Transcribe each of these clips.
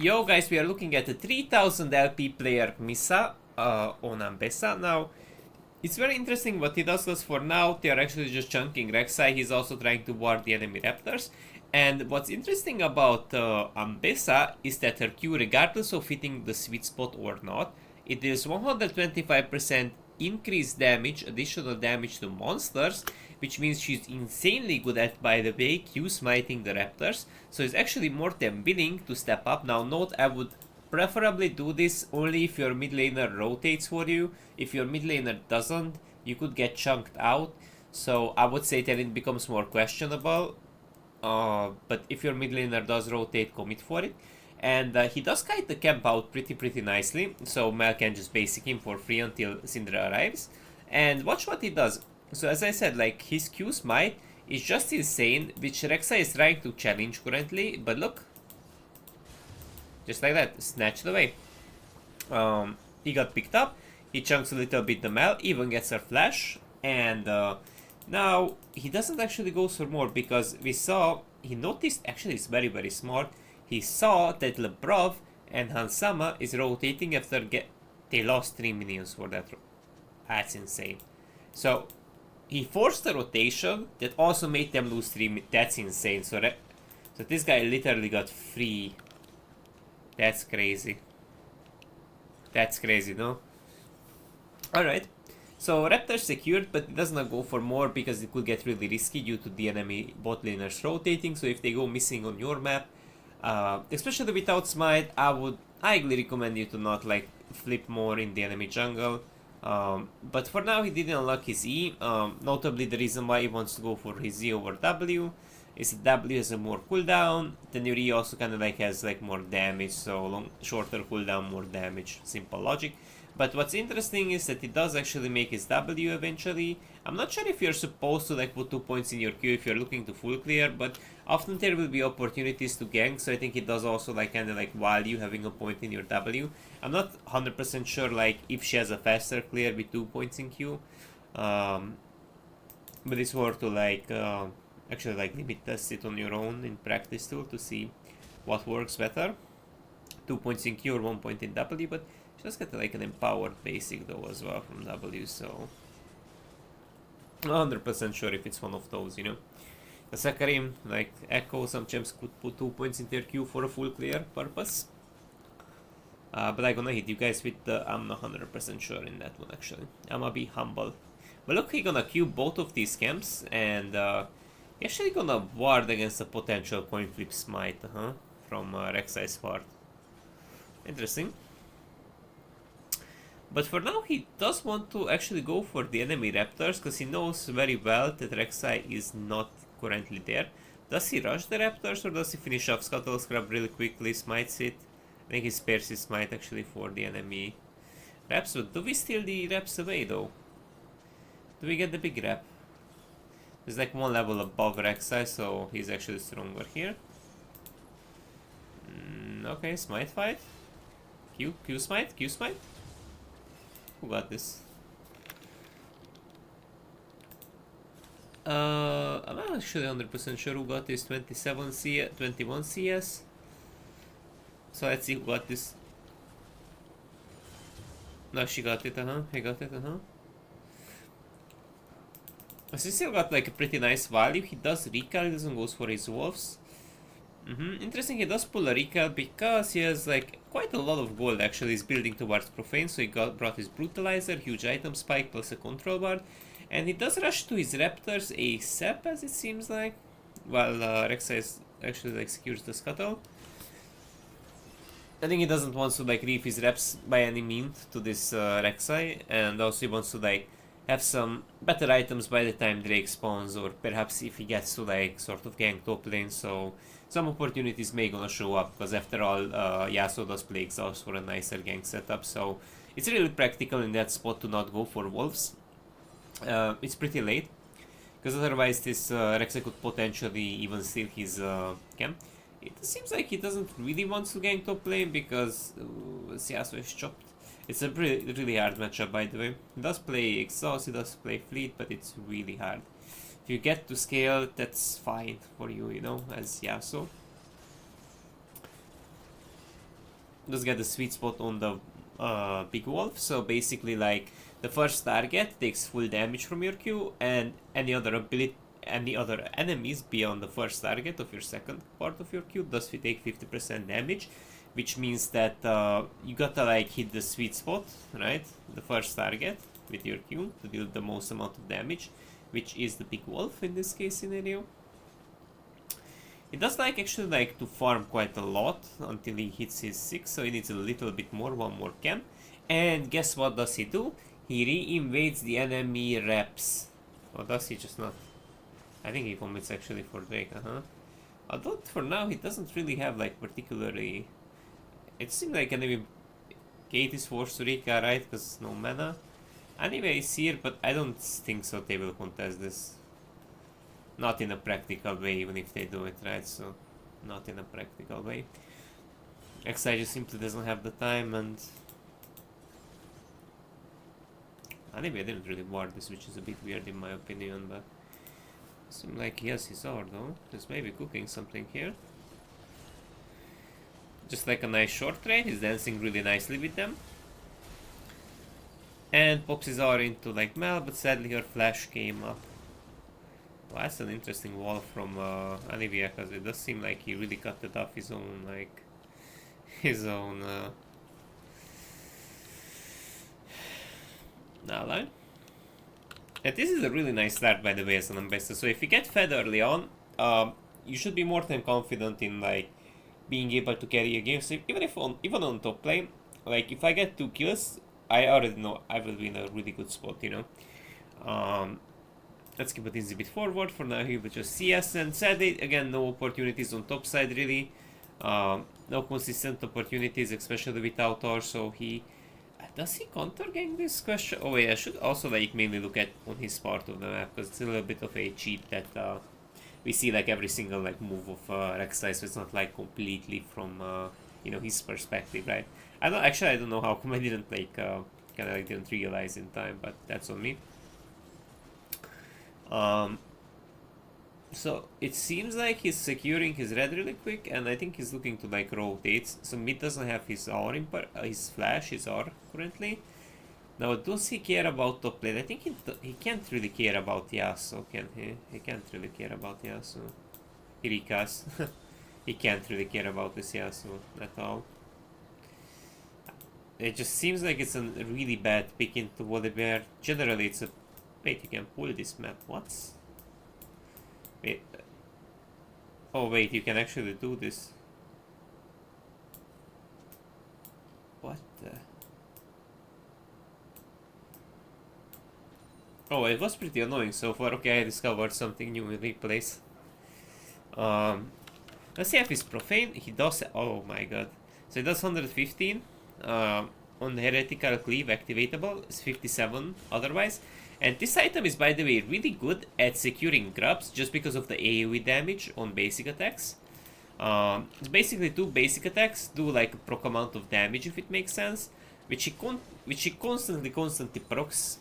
Yo guys, we are looking at a 3000 LP player Misa on Ambessa. Now, it's very interesting what he does, because for now they are actually just chunking Rek'Sai. He's also trying to ward the enemy Raptors. And what's interesting about Ambessa is that her Q, regardless of hitting the sweet spot or not, it is 125% increased damage, additional damage to monsters, which means she's insanely good at, by the way, Q smiting the Raptors. So it's actually more than willing to step up. Now note, I would preferably do this only if your mid laner rotates for you. If your mid laner doesn't, you could get chunked out. So I would say that it becomes more questionable. But if your mid laner does rotate, commit for it. And he does kite the camp out pretty nicely, so Mel can just basic him for free until Syndra arrives. And watch what he does. So as I said, like, his Q smite is just insane, which Rek'Sai is trying to challenge currently, but look. Just like that, snatched away. He got picked up, he chunks a little bit the Mel, even gets her flash, and now he doesn't actually go for more, because we saw, he noticed, actually it's very smart, he saw that Lebrov and Hansama is rotating after they lost 3 minions for that. That's insane. So he forced a rotation that also made them lose 3. That's insane. So this guy literally got free. That's crazy. That's crazy, no? Alright. So Raptor secured, but it does not go for more because it could get really risky due to the enemy bot laners rotating. So if they go missing on your map, especially without smite, I would highly recommend you to not like flip more in the enemy jungle. But for now he didn't unlock his E. Notably, the reason why he wants to go for his E over W is that W has a more cooldown, then your E also kind of like has like more damage, so shorter cooldown, more damage, simple logic. But what's interesting is that it does actually make his W eventually. I'm not sure if you're supposed to like put 2 points in your Q if you're looking to full clear, but often there will be opportunities to gank, so I think it does also like kind of like value having a point in your W. I'm not 100% sure like if she has a faster clear with 2 points in Q, but it's worth to like actually like limit test it on your own in practice too to see what works better. 2 points in Q or 1 point in W, but she does get like an empowered basic though as well from W, so 100% sure if it's one of those, you know. The Sakarim, like Echo, some champs could put 2 points in their Q for a full clear purpose. But I'm gonna hit you guys with the, I'm not 100% sure in that one actually. I'm gonna be humble. But look, he's gonna Q both of these camps, and he's actually gonna ward against a potential coin flip smite, from Rek'Sai's part. Interesting. But for now, he does want to actually go for the enemy Raptors, because he knows very well that Rek'Sai is not currently there. Does he rush the Raptors, or does he finish off Scuttle Scrub really quickly, smites it? I think he spares his smite actually for the enemy Raps, but do we steal the Raps away though? Do we get the big Rap? There's like one level above Rek'Sai, so he's actually stronger here. Okay, smite fight. Q smite, Q smite. Who got this? I'm not actually 100% sure who got this. 27 CS, 21 CS. So let's see who got this. No, she got it, he got it, So he still got like a pretty nice value. He does recall, he doesn't go for his wolves. Interesting, he does pull a recall because he has like quite a lot of gold actually. He's building towards Profane, so he brought his Brutalizer, huge item spike plus a control bar. And he does rush to his Raptors ASAP, as it seems like. While Rek'Sai actually like secures the Scuttle. I think he doesn't want to like reef his reps by any means to this Rek'Sai, and also he wants to like have some better items by the time Drake spawns, or perhaps if he gets to like sort of gank top lane, so some opportunities may gonna show up, because after all Yasuo does play Exhaust for a nicer gank setup, so it's really practical in that spot to not go for wolves. It's pretty late, because otherwise this Rek'Sai could potentially even steal his camp. It seems like he doesn't really want to gank top lane because Yasuo is chopped. It's a really hard matchup, by the way. He does play Exhaust, he does play Fleet, but it's really hard. If you get to scale, that's fine for you, you know, as Yasuo. does get the sweet spot on the big wolf. So basically, like the first target takes full damage from your Q, and any other enemies beyond the first target of your second part of your Q does take 50% damage, which means that you gotta like hit the sweet spot, right? The first target with your Q to deal the most amount of damage, which is the big wolf in this case scenario. He does like actually like to farm quite a lot until he hits his 6, so he needs a little bit more, one more camp. And guess what does he do? He re-invades the enemy reps. Or does he just not? I think he commits actually for Drake, Although for now he doesn't really have like particularly... It seems like enemy gate is forced to Rika, right? Because no mana. Anyway, is here, but I don't think so they will contest this. Not in a practical way, even if they do it, right? So, not in a practical way. XI just simply doesn't have the time, and... Anyway, I didn't really ward this, which is a bit weird in my opinion, but... Seems like he has his R, though. He's maybe cooking something here. Just like a nice short trade, he's dancing really nicely with them. And pops his R into, like, Mel, but sadly her flash came up. Well, that's an interesting wall from Anivia, because it does seem like he really cut it off his own, like, his own ally. And this is a really nice start, by the way, as an Ambessa. So if you get fed early on, you should be more than confident in, like, being able to carry a game. So even on top lane, like, if I get 2 kills, I already know I will be in a really good spot, you know. Let's keep it easy bit forward. For now, he will just CS, and sadly, again, no opportunities on top side, really. No consistent opportunities, especially without R, so he... Does he counter gang this question? Oh wait, I should also like mainly look at on his part of the map, because it's a little bit of a cheat that we see like every single like move of Rek'Sai, so it's not like completely from you know, his perspective, right? I don't know how come I didn't like kind of like didn't realize in time, but that's on me. So it seems like he's securing his red really quick, and I think he's looking to like rotate. So mid doesn't have his R his flash, his R currently. Now, does he care about top lane? I think he can't really care about Yasuo, can he? He can't really care about Yasuo. Irikas. He can't really care about this Yasuo at all. It just seems like it's a really bad pick into Volibear. Generally, it's a... Wait, you can pull this map. What? Wait. Oh, wait, you can actually do this. What the... Oh, it was pretty annoying so far. Okay, I discovered something new in replays. Let's see if he's profane. He does... Oh my god. So he does 115. On Heretical Cleave activatable. It's 57 otherwise. And this item is, by the way, really good at securing grubs just because of the AoE damage on basic attacks. It's basically 2 basic attacks do like a proc amount of damage, if it makes sense, which he constantly procs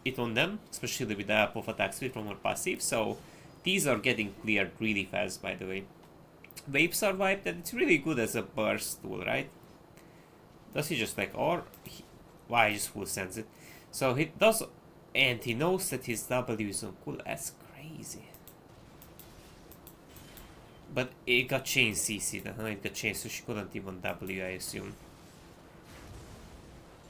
it on them, especially with the app of attack speed from her passive. So these are getting cleared really fast, by the way. Vapes are wiped, and it's really good as a burst tool, right? Does he just like, or why he just full sends it? So he does. And he knows that his W is on cool. That's crazy. But it got changed CC, it got changed, so she couldn't even W, I assume.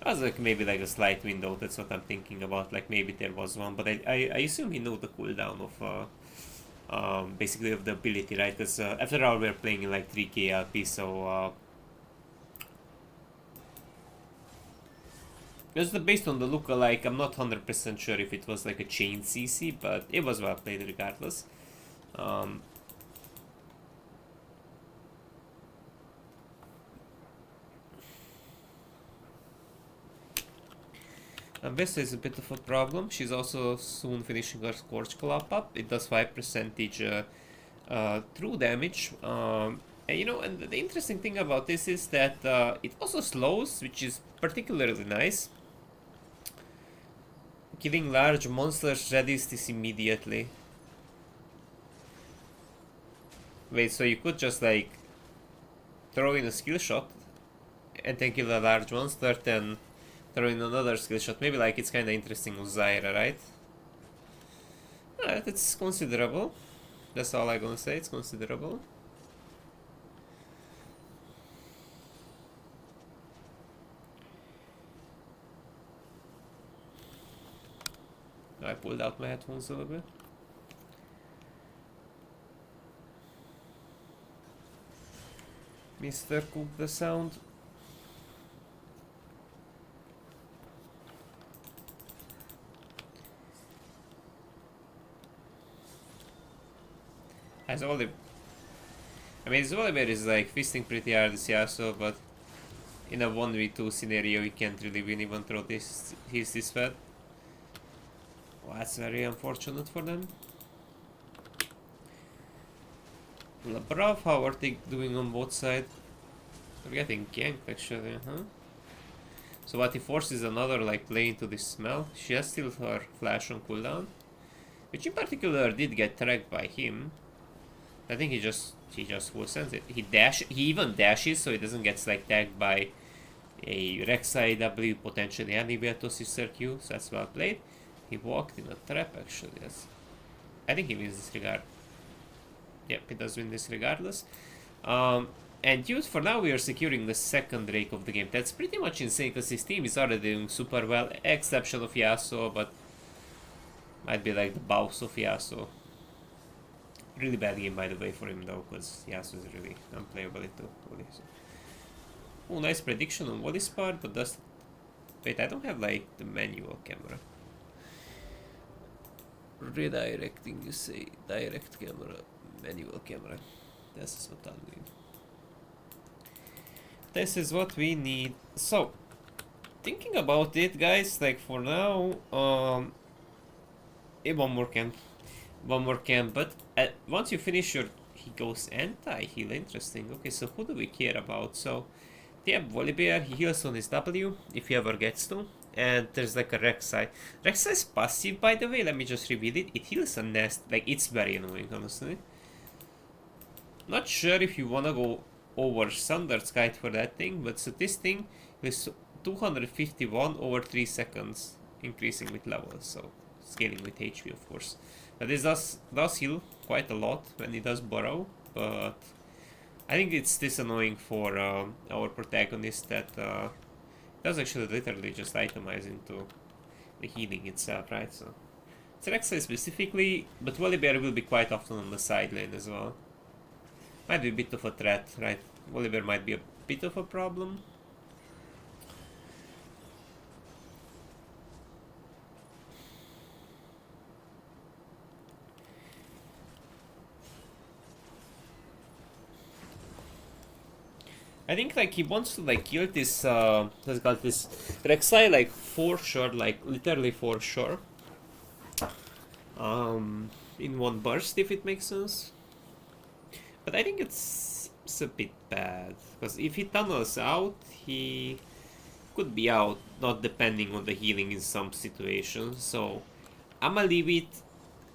That was like maybe like a slight window, that's what I'm thinking about. Like maybe there was one, but I assume he knew the cooldown of basically of the ability, right? Because after all, we're playing in like 3k LP, so just based on the lookalike, I'm not 100% sure if it was like a chain CC, but it was well played regardless. Ambessa is a bit of a problem. She's also soon finishing her Scorch Club up. It does 5% true damage. And you know, and the interesting thing about this is that it also slows, which is particularly nice. Killing large monsters readies this immediately. Wait, so you could just like throw in a skill shot and then kill the large monster, then throw in another skill shot. Maybe like it's kinda interesting with Zyra, right? Alright, it's considerable. That's all I'm gonna say, it's considerable. I pulled out my headphones a little bit. Mr. Cook the sound. As Olive. I mean, Oliver is like fisting pretty hard this Yasuo, but in a 1v2 scenario, he can't really win even though he's this bad. Well, that's very unfortunate for them. Labrav, how are they doing on both sides? They're getting ganked actually, huh? So what, he forces another like play into this smell? She has still her flash on cooldown, which in particular did get tracked by him. I think he just full sends it. He even dashes so he doesn't get like tagged by a Rek'Sai W, potentially anywhere to Sister Q, so that's well played. He walked in a trap actually, yes. I think he wins this regard. Yep, he does win this regardless. And dude, for now we are securing the second Drake of the game. That's pretty much insane because his team is already doing super well, exception of Yasuo, but might be like the boss of Yasuo. Really bad game by the way for him though, because Yasuo is really unplayable into Wally. So. Oh, nice prediction on Wally's part, but does... Wait, I don't have like the manual camera. Redirecting, you say. Direct camera, manual camera. This is what I'm doing. This is what we need. So, thinking about it, guys, like for now, one more camp. One more camp, but once you finish your... He goes anti-heal, interesting. Okay, so who do we care about? So, they have Volibear, he heals on his W, if he ever gets to. And there's like a Rek'Sai. Rek'Sai's passive, by the way, let me just reveal it. It heals a nest, like it's very annoying, honestly. Not sure if you wanna go over Standard Kite for that thing, but so this thing is 251 over 3 seconds, increasing with level, so scaling with HP of course. But this does heal quite a lot when it does burrow, but I think it's this annoying for our protagonist that does actually literally just itemize into the healing itself, right? So it's Rek'Sai specifically, but Volibear will be quite often on the side lane as well. Might be a bit of a threat, right? Volibear might be a bit of a problem. I think like he wants to like kill this let's call this Rek'Sai like for sure, like literally for sure. In one burst if it makes sense. But I think it's a bit bad, because if he tunnels out, he could be out, not depending on the healing in some situations. So I'ma leave it.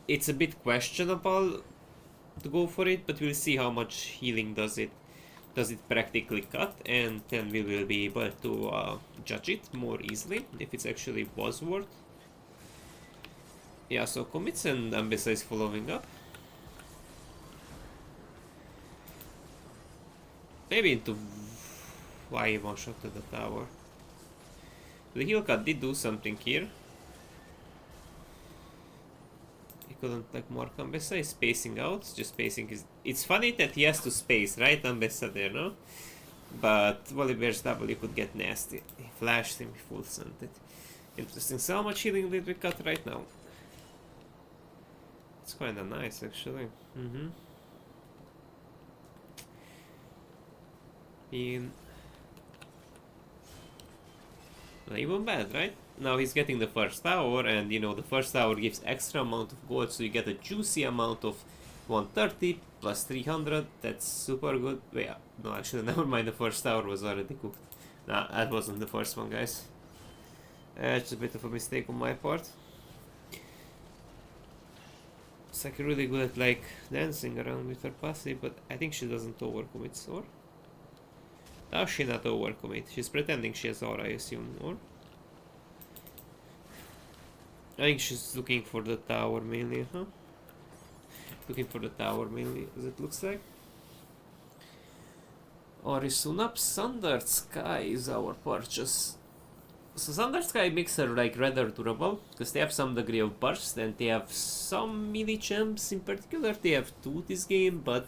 It's a bit questionable to go for it, but we'll see how much healing does it practically cut, and then we will be able to judge it more easily if it's actually was worth. Yeah, so commits and Ambessa is following up. Maybe into why one shot to the tower. The heal cut did do something here. He couldn't like mark Ambessa, he's spacing out, just spacing his... It's funny that he has to space, right? Ambessa there, no? But Volibear's W could get nasty. He flashed him, he full sent it. Interesting, so how much healing did we cut right now? It's kinda nice actually. Not even bad, right? Now he's getting the first tower, and you know the first tower gives extra amount of gold, so you get a juicy amount of 130 plus 300. That's super good. Wait, no, actually, never mind. The first tower was already cooked. Nah, that wasn't the first one, guys. It's a bit of a mistake on my part. It's like really good at like dancing around with her passive, but I think she doesn't overcommit, or Does she not overcommit? She's pretending she has aura, I assume, or? I think she's looking for the tower mainly, huh? Looking for the tower mainly, as it looks like. Orisun up, Sundered Sky is our purchase. So Sundered Sky makes her like rather durable, because they have some degree of burst and they have some melee champs in particular. They have two this game, but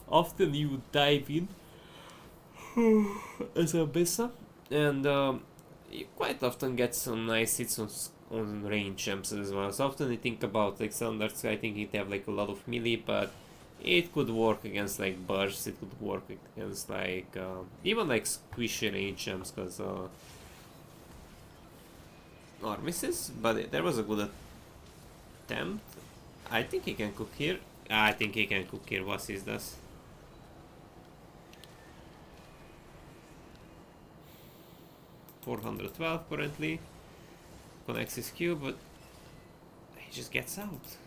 often you dive in as a Ambessa, and you quite often get some nice hits on range champs as well. So often you think about like Sundered Sky thinking they have like a lot of melee, but it could work against like bursts, it could work against like even like squishy range champs, because or misses, but there was a good attempt. I think he can cook here. I think he can cook here. What is this? $412 currently. Connects his Q, but he just gets out.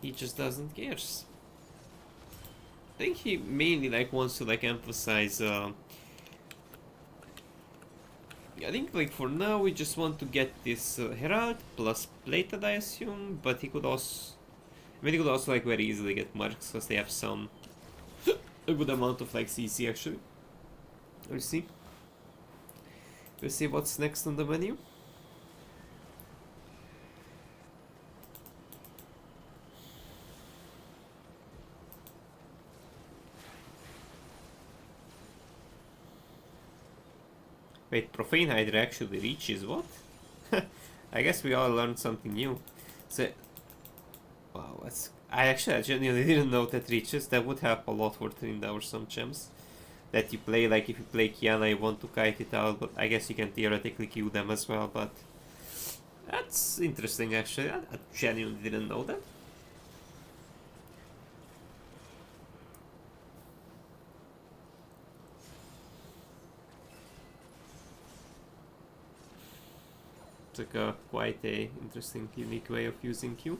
He just doesn't care. I think he mainly like wants to like emphasize. I think like for now we just want to get this Herald plus plated, I assume, but he could also, I mean, he could also like very easily get marks because they have some a good amount of like CC actually. We'll see. We'll see what's next on the menu. Wait, Profane Hydra actually reaches what? I guess we all learned something new. So, wow, I genuinely didn't know that reaches. That would help a lot for Trinda or some gems that you play. Like if you play Kiana, you want to kite it out, but I guess you can theoretically queue them as well. But that's interesting actually. I genuinely didn't know that. It's like quite a interesting, unique way of using Q.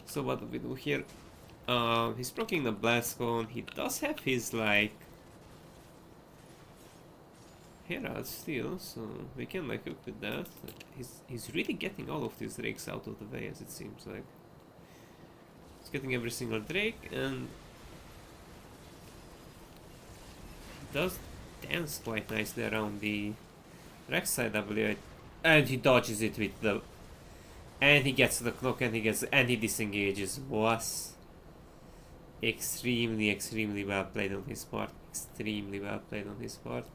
So what do we do here? He's proccing the blast cone. He does have his like Herald still, so we can like cook with that. He's really getting all of these drakes out of the way, as it seems like. He's getting every single drake and does dance quite nicely around the Rek'Sai W, and he dodges it with the, and he gets the clock, and he disengages. Was extremely well played on his part. Extremely well played on his part.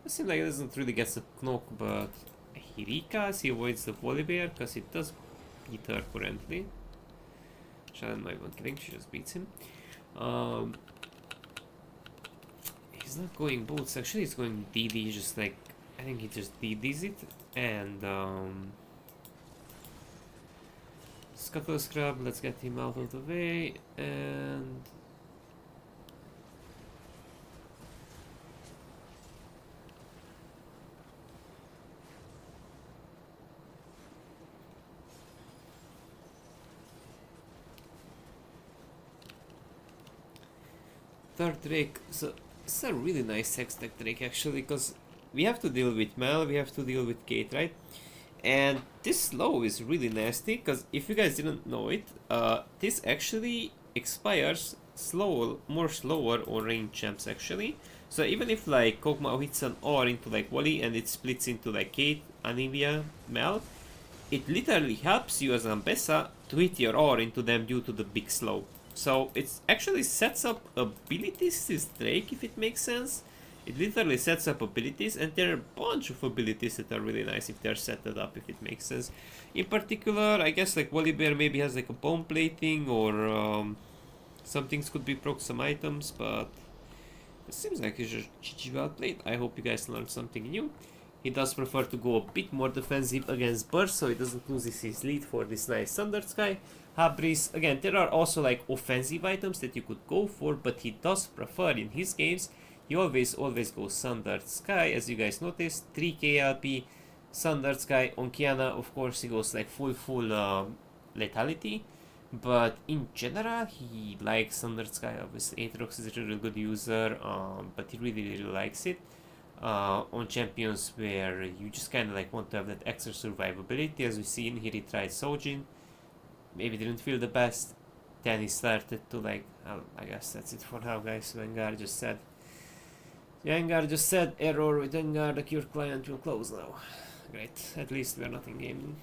It seems like he doesn't really get the knock, but he recalls, he avoids the Volibear because it does beat her currently. Shannon not even kidding, she just beats him. He's not going boots, actually he's going DD, just like, I think he just DDs it, and Scuttle Scrub, let's get him out of the way, and third Drake. So it's a really nice Hextech Drake actually, because we have to deal with Mel, we have to deal with Kate, right? And this slow is really nasty, because if you guys didn't know it, this actually expires more slower on range champs actually. So even if like Kog'Maw hits an R into like Wally and it splits into like Kate, Anivia, Mel, it literally helps you as Ambessa to hit your R into them due to the big slow. So it actually sets up abilities, this Drake, if it makes sense. It literally sets up abilities, and there are a bunch of abilities that are really nice if they're set up, if it makes sense. In particular, I guess like Volibear maybe has like a bone plating, or some things could be proc some items, but it seems like it's just GG well played. I hope you guys learned something new. He does prefer to go a bit more defensive against burst, so he doesn't lose his lead for this nice Sundered Sky. Habris, again, there are also like offensive items that you could go for, but he does prefer in his games. He always goes Sundered Sky, as you guys noticed, 3k LP, Sundered Sky. On Kiana, of course, he goes like full lethality. But in general, he likes Thundered Sky. Obviously, Aatrox is a really good user, but he really likes it. On champions where you just kind of like want to have that extra survivability, as we've seen here, he tried Sojin, maybe didn't feel the best. Then he started to like, I guess that's it for now, guys. Vanguard just said, error with Vanguard, the cure client will close now. Great, at least we are not in game.